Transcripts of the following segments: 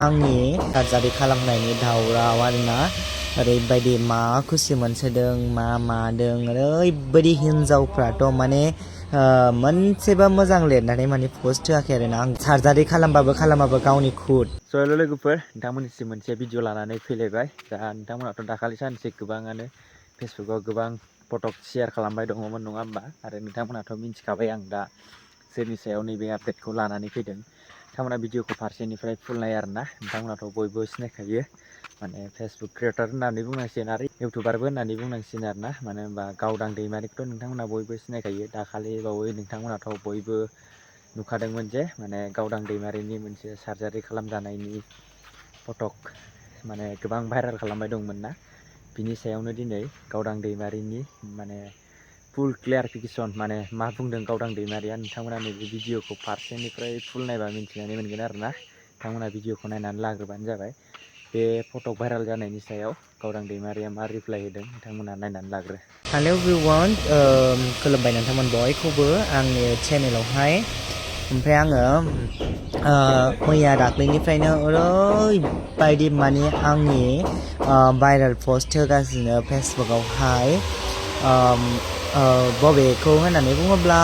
आंनि सार्जारि खालामनायनि दावराव आरोना ओरैबायदि मा खुसि मोनसोदों मा मादों ओरैबायदि हिनजावफ्राथ' माने मोनसेबो मोजां लिरनानै माने पस्ट होआखै आरोना आं सार्जारि खालामबाबो गावनि खुद हेल' लोगोफोर नोंथांमोननिसिम मोनसे भिडिअ लानानै फैलायबाय दा नोंथांमोनाथ' दाखालि सानसे गोबाङानो फेसबुकाव गोबां फटक शेयार खालामबाय दङमोन नङा होमबा आरो नोंथांमोनाथ' मिन्थिखाबाय आं दा सोरनि सायाव नैबे आपडेटखौ लानानै फैदों नोंथांमोना भिडिअखौ फारसेनिफ्राय फुल नाय आरोना नोंथांमोनाथ' बयबो सिनायखायो माने फेसबुक क्रिएटर होननानै बुंनांसिगोन आरो इउटुबारबो होननानै बुंनांसिगोन आरोना मानो होनबा गावदां दैमारिखौथ' नोंथांमोना बयबो सिनायखायो दाखालि बावै नोंथांमोनाथ' बयबो नुखादोंमोन जे माने गावदां दैमारिनि मोनसे सार्जारि खालामजानायनि फटक माने गोबां भाइरेल खालामबाय दंमोन ना बिनि सायावनो दिनै गावदां दैमारिनि माने फुल क्लियारिफिकेसन माने मा बुंदों गावदां दैमारिया नोंथांमोना नैबे भिडिअखौ फारसेनिफ्राय फुल नायबा मिन्थिनानै मोनगोन आरोना नोंथांमोना भिडिअखौ नायनानै लाग्रोबानो जाबाय बे फटक भाइरेल जानायनि सायाव गावदां दैमारिया मा रिप्लाइ होदों नोंथांमोना नायनानै लाग्रो। हेल' एभ्रिवान खुलुमबाय नोंथांमोन बयखौबो आंनि चेनेलावहाय ओमफ्राय आङो मैया दाख्लैनिफ्रायनो ओरैबायदि माने आंनि भाइरेल पस्ट होगासिनो फेसबुकावहाय बबेखौ होननानै बुङोब्ला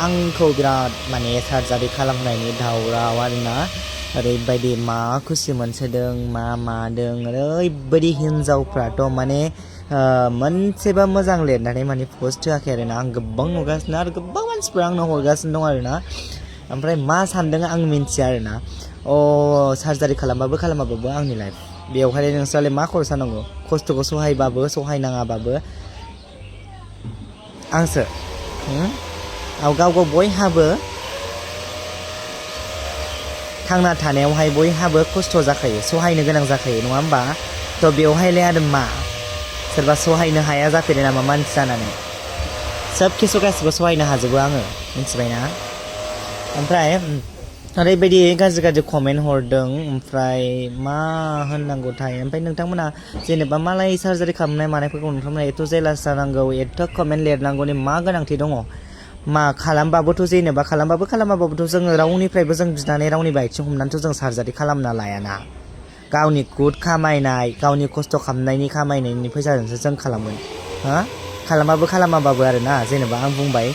आंखौ बिराद माने सार्जारि खालामनायनि दावराव आरोना ओरैबायदि मा खुसि मोनसोदों मा मादों ओरैबायदि हिनजावफ्राथ' माने मोनसेबो मोजां लिरनानै माने पस्ट होआखै आरोना आं गोबां नुगासिनो आरो गोबां मानसिफोरा आंनो हरगासिनो दं आरोना ओमफ्राय मा सानदों आं मिन्थिया आरोना सार्जारि खालामबाबो आंनि लाइफ बेवहाय नोंस्रालाय मा खरसा नांगौ खस्थ'खौ सहायबाबो सहायनाङाबाबो आंसो गाव बयहाबो थांना थानायावहाय बयहाबो खस्थ' जाखायो सहायनो गोनां जाखायो नङा होमबा थ' बेवहायलाय आरो मा सोरबा सहायनो हाया जाफेरो नामा मानसि जानानै सोब केसआव गासिबो सहायनो हाजोबो आङो मिथिबायना ओमफ्राय ओरैबायदि गाज्रि कमेन्ट हरदों ओमफ्राय मा होननांगौथाय ओमफ्राय नोंथांमोना जेनेबा मालाय सार्जारि खालामनाय मानायफोरखौ नोंथांमोना एथ' जेलास जानांगौ एथ' कमेन्ट लिरनांगौनि मा गोनांथि दङ मा खालामबाबोथ' जेनेबा खालामाबाबोथ' जोङो रावनिफ्रायबो जों बिनानै रावनिबो आथिं हमनानैथ' जों सार्जारि खालामना लायाना गावनि गुड खामायनाय गावनि खस्थ' खामायनायनि फैसाजोंसो जों खालामगोन खालामाबाबो आरोना जेनेबा आं बुंबाय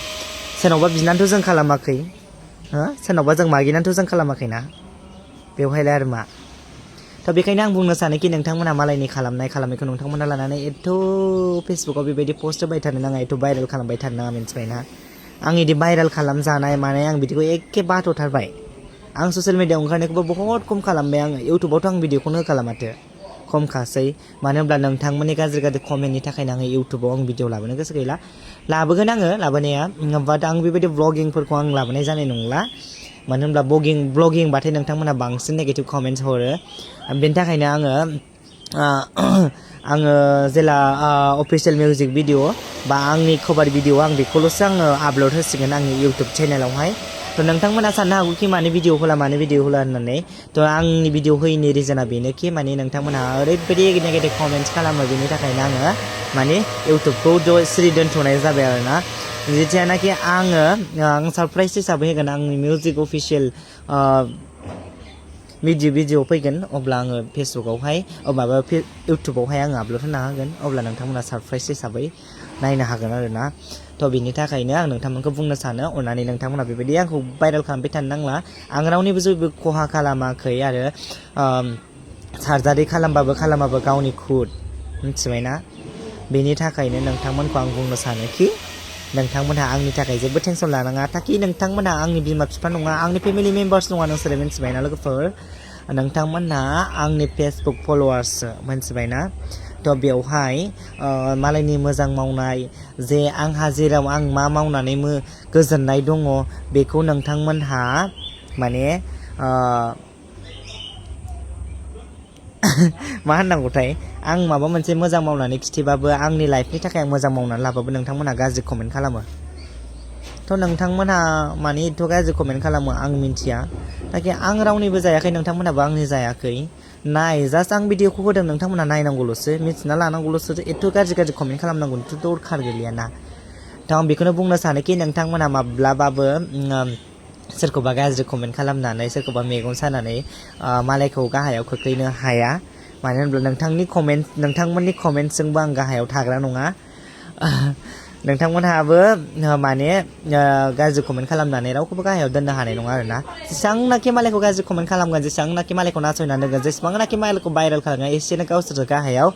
सोरनावबा बिनानैथ' जों खालामाखै सोरनावबा जों मागिनानैथ' जों खालामाखैना बेवहायलाय आरो मा थ' बेखायनो आं बुंनो सानोखि नोंथांमोना मालायनि खालामनायखौ नोंथांमोना लानानै एथ' फेसबुकाव बेबायदि पस्ट होबाय थानो नाङा एथ' भाइरेल खालामबाय थानो नाङा मिन्थिबायना आं बिदि भाइरेल खालामजानाय माने आं बिदिखौ एखे बाथ'थारबाय आं ससियेल मिडियाआव ओंखारनायखौबो बहुत खम खालामबाय आङो इउटुबावथ' आं भिडिअखौनो होखाला माथो खमखासै मानो होनब्ला नोंथांमोननि गाज्रि कमेन्टनि थाखायनो आङो इउटुबाव आं भिडिअ लाबोनो गोसो गैला लाबोगोन आङो लाबोनाया बाट आं बेबायदि ब्लगिंफोरखौ आं लाबोनाय जानाय नंला मानो होनब्ला ब्लगिंबाथाय नोंथांमोना बांसिन नेगेटिभ कमेन्ट्स हरो बेनि थाखायनो आङो जेला अफिसियेल मिउजिक भिडिअ बा आंनि कभार भिडिअ आं बेखौल'सो आङो आपल'ड होसिगोन आंनि इउटुब चेनेलावहाय थ' नोंथांमोना साननो हागौ कि माने भिडिअ होला होननानै थ' आंनि भिडिअ होयैनि रिजोना बेनोखि माने नोंथांमोनहा ओरैबायदि नेगेटिभ कमेन्ट्स खालामो बेनि थाखायनो आङो माने इउटुबखौ सिरि दोनथ'नाय जाबाय आरोना जेथियानाखि आं सारप्राइज हिसाबै होगोन आंनि मिउजिक अफिसियेल भिडिअ फैगोन अब्ला आङो फेसबुकावहाय इउटुबावहाय आङो आपल'ड होना होगोन अब्ला नोंथांमोना सारप्राइज हिसाबै नायनो हागोन आरोना थ' बिनि थाखायनो आं नोंथांमोनखौ बुंनो सानो अननानै नोंथांमोना बेबायदि आंखौ भाइरेल खालामबाय थानो नांला आं रावनिबो जेबो खहा खालामाखै आरो सार्जारि खालामबाबो गावनि खुद मिथिबायना बेनि थाखायनो नोंथांमोनखौ आं बुंनो सानोखि नोंथांमोनहा आंनि थाखाय जेबो टेनसन लानाङा ताकि नोंथांमोनहा आंनि बिमा बिफा नङा आंनि फेमिलि मेम्बार्स नङा नोंसोरो मिथिबायना लोगोफोर नोंथांमोनहा आंनि फेसबुक फल'वार्ससो मिथिबायना थ' बेवहाय मालायनि मोजां मावनाय जे आंहा जेराव आं मा मावनानै गोजोननाय दङ बेखौ नोंथांमोनहा माने मा होननांगौथाय आं माबा मोनसे मोजां मावनानै खिथिबाबो आंनि लाइफनि थाखाय आं मोजां मावनानै लाबाबो नोंथांमोनहा गाज्रि कमेन्ट खालामो थ' नोंथांमोनहा माने एथ' गाज्रि कमेन्ट खालामो आं मिन्थिया ताकि आं रावनिबो जायाखै नोंथांमोनहाबो आंनि जायाखै जास्ट आं भिडिअखौ होदों नोंथांमोनहा नायनांगौल'सो मिथिना लानांगौल'सो एथ' गाज्रि कमेन्ट खालामनांगौनिथ' दरखार गैलियाना थ' आं बेखौनो बुंनो सानोखि नोंथांमोनहा माब्लाबाबो सोरखौबा गाज्रि कमेन्ट खालामनानै सोरखौबा मेगन सानानै मालायखौ गाहायाव खोख्लैनो हाया मानो होनब्ला नोंथांमोननि कमेन्टजोंबो आं गाहायाव थाग्रा नङा नोंथांमोनहाबो माने गाज्रि कमेन्ट खालामनानै रावखौबो गाहायाव दोननो हानाय नङा आरोना जेसेबांनाखि मालायखौ गाज्रि कमेन्ट खालामगोन जेसेबांनाखि मालायखौ नासयना दोनगोन जेसेबांनाखि मालायखौ भाइरेल खालामगोन एसेनो गावसोर गाहायाव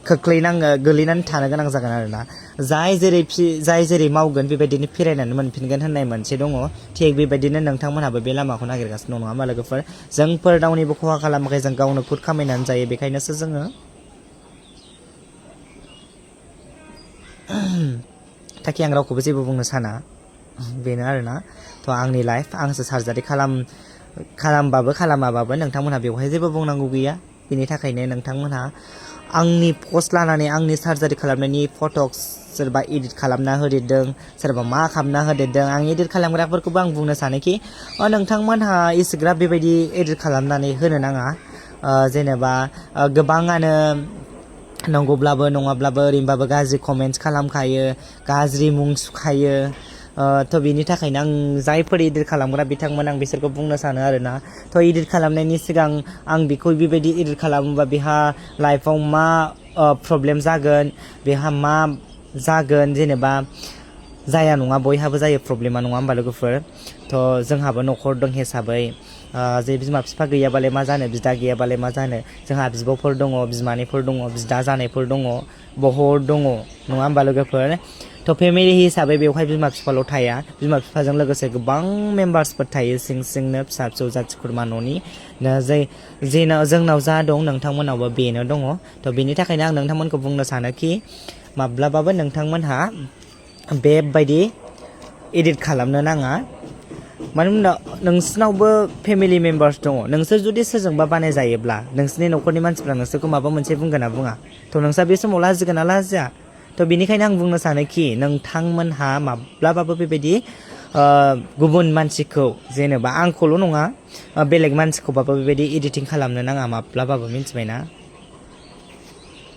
गोलैनानै थानो गोनां जागोन आरोना जाय जेरै मावगोन बेबायदिनो फिरायनानै मोनफिनगोन होननाय मोनसे दङ थिग बेबायदिनो नोंथांमोनहाबो बे लामाखौ नागिरगासिनो दं नङा होमबा लोगोफोर जोंफोर रावनिबो खहा खालामाखै जों गावनो खुद खामायनानै जायो बेखायनोसो जोङो ताकि आं रावखौबो जेबो बुंनो साना बेनो आरोना थ' आंनि लाइफ आंसो सार्जारि खालामबाबो खालामाबाबो नोंथांमोनहा बेवहाय जेबो बुंनांगौ गैया बेनि थाखायनो नोंथांमोनहा आंनि पस्ट लानानै आंनि सार्जारि खालामनायनि फट'स सोरबा एडिट खालामना होदेरदों सोरबा मा खालामना होदेरदों आं एडिट खालामग्राफोरखौबो आं बुंनो सानोखि नोंथांमोनहा इसिग्राब बेबायदि एडिट खालामनानै होनो नाङा जेनेबा गोबाङानो नंगौब्लाबो नङाब्लाबो ओरैनोबाबो गाज्रि कमेन्ट्स खालामखायो गाज्रि मुं सुखायो थ' बेनि थाखायनो आं जायफोर एडिट खालामग्रा बिथांमोन आं बिसोरखौ बुंनो सानो आरोना थ' एडिट खालामनायनि सिगां आं बेखौ बेबायदि एडिट खालामोबा बेहा लाइफआव मा प्रब्लेम जागोन बेहा मा जागोन जेनेबा जाया नङा बयहाबो जायो प्रब्लेमा नङा होमबा लोगोफोर थ' जोंहाबो न'खर दं हिसाबै जे बिमा बिफा गैयाबालाय मा जानो बिदा गैयाबालाय मा जानो जोंहा बिब'फोर दङ बिमानैफोर दङ बिदा जानायफोर दङ बहुद दङ नङा होमबा लोगोफोर थ' फेमिलि हिसाबै बेवहाय बिमा बिफाल' थाया बिमा बिफाजों लोगोसे गोबां मेम्बार्सफोर थायो सिंनो फिसा फिसौ जाथि खुरमा न'नि जोंनाव जा दं नोंथांमोनावबो बेनो दङ थ' बेनि थाखायनो आं नोंथांमोनखौ बुंनो सानोखि माब्लाबाबो नोंथांमोनहा बेबायदि एडिट खालामनो नाङा मानो होनबा नोंसिनावबो फेमिलि मेम्बार्स दङ नोंसोर जुदि सोरजोंबा बानायजायोब्ला नोंसोरनि न'खरनि मानसिफ्रा नोंसोरखौ माबा मोनसे बुंगोन ना बुङा थ' नोंस्रा बे समाव लाजिगोन ना लाजिया थ' बेनिखायनो आं बुंनो सानोखि नोंथांमोनहा माब्लाबाबो बेबायदि गुबुन मानसिखौ जेनेबा आंखौल' नङा बेलेग मानसिखौबाबो बेबायदि एडिटिं खालामनो नाङा माब्लाबाबो मिन्थिबायना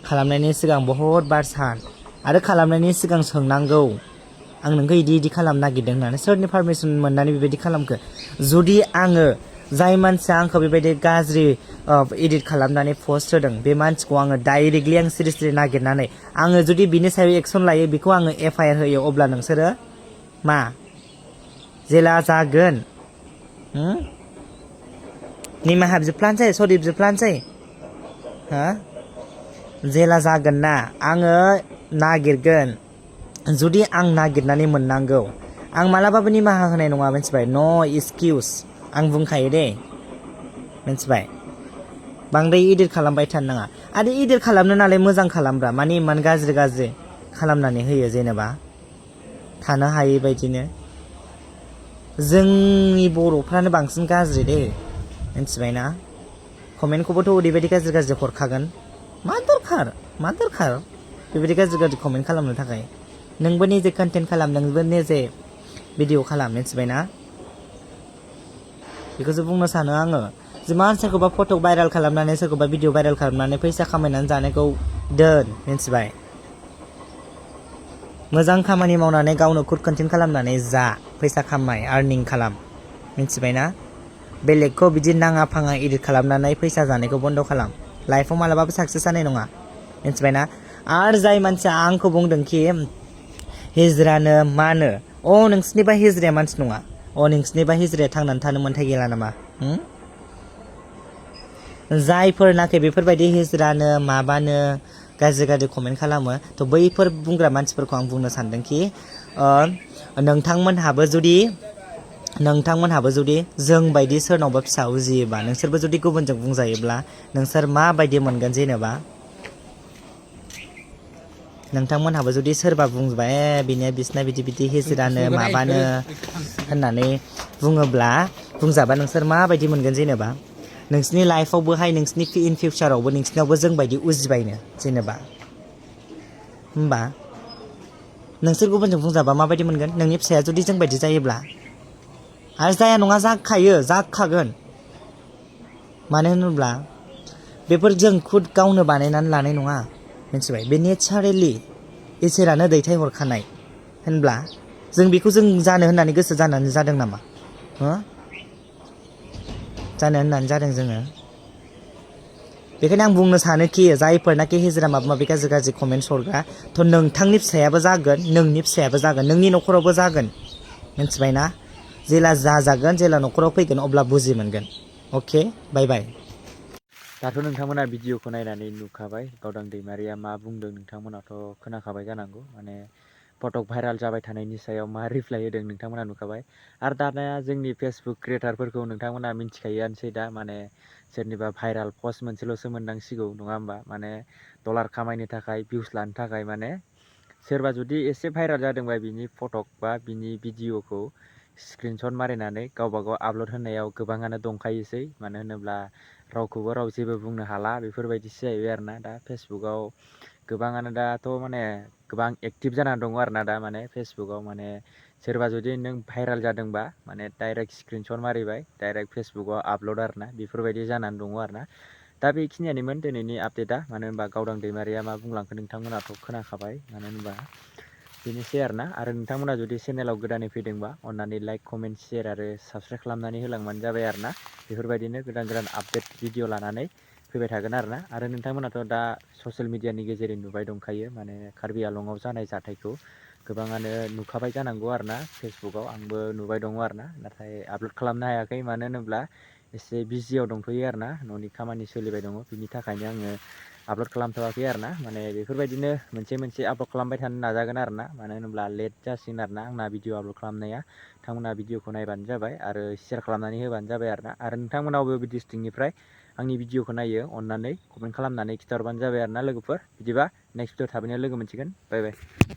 खालामनायनि सिगां बहुद बार सान आरो खालामनायनि सिगां सोंनांगौ आं नोंखौ इदि खालामनो नागिरदों होननानै सोरनि पारमिसन मोननानै बेबायदि खालामखो जुदि आङो जाय मानसिया आंखौ बेबायदि गाज्रि एडिट खालामनानै पस्ट होदों बे मानसिखौ आङो डाइरेक्टलि आं सिरियासलि नागिरनानै आङो जुदि बिनि सायाव एक्सन लायो बेखौ आङो FIR होयो अब्ला नोंसोरो मा जेला जागोन निमाहा बिफ्लानोसै सरि बिफ्लानोसै जेला जागोन ना आङो नागिरगोन जुदि आं नागिरनानै मोननांगौ आं मालाबाबो निमाहा होनाय नङा मिन्थिबाय नो एक्सकिउस आं बुंखायो दे मिन्थिबाय बांद्राय एडिट खालामबाय थानो नाङा आरो एडिट खालामनो नालाय मोजां खालामब्रा माने इमान गाज्रि खालामनानै होयो जेनेबा थानो हायै बायदिनो जोंनि बर'फ्रानो बांसिन गाज्रि दे मिन्थिबायना कमेन्टखौबोथ' ओरैबायदि गाज्रि हरखागोन मा दरखार बेबायदि गाज्रि कमेन्ट खालामनो थाखाय नोंबो निजे कन्टेन्ट खालाम नोंबो निजे भिडिअ खालाम मिन्थिबायना बेखौसो बुंनो सानो आङो जिमान सोरखौबा फट' भाइरेल खालामनानै सोरखौबा भिडिअ भाइरेल खालामनानै फैसा खामायनानै जानायखौ दोन मिन्थिबाय मोजां खामानि मावनानै गावनो खुद कन्टेन्ट खालामनानै जा फैसा खामाय आर्निं खालाम मिन्थिबायना बेलेगखौ बिदि नाङा फाङा एडिट खालामनानै फैसा जानायखौ बन्द' खालाम लाइफआव मालाबाबो साक्सेस जानाय नङा मिन्थिबायना आरो जाय मानसिया आंखौ बुंदोंखि हिजरानो मानो नोंसिनिबा हिजराया मानसि नङा नोंसिनिबा हिजराया थांनानै थानो मोन्थाय गैला नामा जायफोरनाखि बेफोरबायदि हिजरानो माबानो गाज्रि कमेन्ट खालामो थ' बैफोर बुंग्रा मानसिफोरखौ आं बुंनो सानदोंखि नोंथांमोनहाबो जुदि जोंबायदि सोरनावबा फिसा उजियोबा नोंसोरबो जुदि गुबुनजों बुंजायोब्ला नोंसोर माबायदि मोनगोन जेनेबा नोंथांमोनहाबो जुदि सोरबा बुंबाय बिसिना बिदि हिजरानो माबानो होननानै बुंजाबा नोंसोर माबायदि मोनगोन जेनेबा नोंसिनि लाइफआवबोहाय नोंसिनि इन फिउचारावबो नोंसिनावबो जोंबायदि उजिबायनो जेनेबा होमबा नोंसोर गुबुनजों बुंजाबा माबायदि मोनगोन नोंनि फिसाया जुदि जोंबायदि जायोब्ला आरो जाया नङा जाखागोन मानो होनोब्ला बेफोर जों खुद गावनो बानायनानै लानाय नङा मिन्थिबाय बे नेचारेलि इसोरानो दैथायहरखानाय होनब्ला जों बेखौ जों जानो होननानै गोसो जानानै जादों नामा हो जानो होननानै जादों जोङो बेखायनो आं बुंनो सानोखि जायफोरनाखि हिजिरा माबा माबि गाज्रि गाज्रि कमेन्टस हरग्रा थ' नोंथांनि फिसायाबो जागोन नोंनि फिसायाबो जागोन नोंनि न'खरावबो जागोन मिन्थिबायना जेला जाजागोन जेला न'खराव फैगोन अब्ला बुजि मोनगोन अके बाय बाय दाथ' नोंथांमोना भिडिअखौ नायनानै नुखाबाय गावदां दैमारिया मा बुंदों नोंथांमोनाथ' खोनाखाबाय जानांगौ माने फटक भाइराल जाबाय थानायनि सायाव मा रिप्लाय होदों नोंथांमोना नुखाबाय आरो दाना जोंनि फेसबुक क्रिएटारफोरखौ नोंथांमोना मिन्थिखायोआनोसै दा माने सोरनिबा भाइराल पस्ट मोनसेल'सो मोननांसिगौ नङा होमबा माने डलार खामायनो थाखाय भिउस लानो थाखाय माने सोरबा जुदि एसे भाइराल जादोंबा बिनि फटक बा बिनि भिडिअखौ स्क्रिनशट मारिनानै गावबागाव आपल'ड होनायाव गोबाङानो दंखायोसै मानो होनोब्ला रावखौबो राव जेबो बुंनो हाला बेफोरबायदिसो जाहैबाय आरोना दा फेसबुकाव गोबाङानो दाथ' माने गोबां एक्टिभ जानानै दङ आरोना दा माने फेसबुकाव माने सोरबा जुदि नों भाइराल जादोंबा माने डाइरेक्ट स्क्रिनशट मारिबाय डाइरेक्ट फेसबुकाव आपल'ड आरोना बेफोरबायदि जानानै दङ आरोना दा बेखिनियानोमोन दिनैनि आपडेटआ मानो होनबा गावदां दैमारिया मा बुंलांखो नोंथांमोनाथ' खोनाखाबाय मानो होनबा बेनोसै आरोना आरो नोंथांमोना जुदि चेनेलाव गोदानै फैदोंबा अन्नानै लाइक कमेन्ट शेयार आरो साबस्क्राइब खालामनानै होलांबानो जाबाय आरोना बेफोरबायदिनो गोदान गोदान आपडेट भिडिअ लानानै फैबाय थागोन आरोना आरो नोंथांमोनाथ' दा ससियेल मिडियानि गेजेरजों नुबाय दंखायो माने कार्बि आलंआव जानाय जाथायखौ गोबाङानो नुखाबाय जानांगौ आरोना फेसबुकाव आंबो नुबाय दङ आरोना नाथाय आपल'ड खालामनो हायाखै मानो होनोब्ला एसे बिजियाव दंथ'यो आरोना न'नि खामानि सोलिबाय दङ बिनि थाखायनो आङो आपल'ड खालामथ'वाखै आरोना माने बेफोरबायदिनो मोनसे मोनसे आपल'ड खालामबाय थानो नाजागोन आरोना मानो होनोब्ला लेट जासिगोन आरोना आंना भिडिअ आपल'ड खालामनाया नोंथांमोना भिडिअखौ नायबानो जाबाय आरो शेयार खालामनानै होबानो जाबाय आरो नोंथांमोना बबे डिस्ट्रिक्टनिफ्राय आंनि भिडिअखौ नायो अन्नानै कमेन्ट खालामनानै खिन्थाहरबानो जाबाय आरोना लोगोफोर बिदिबा नेक्स्ट भिडिअ थाबैनो लोगो मोनसिगोन बाय बाय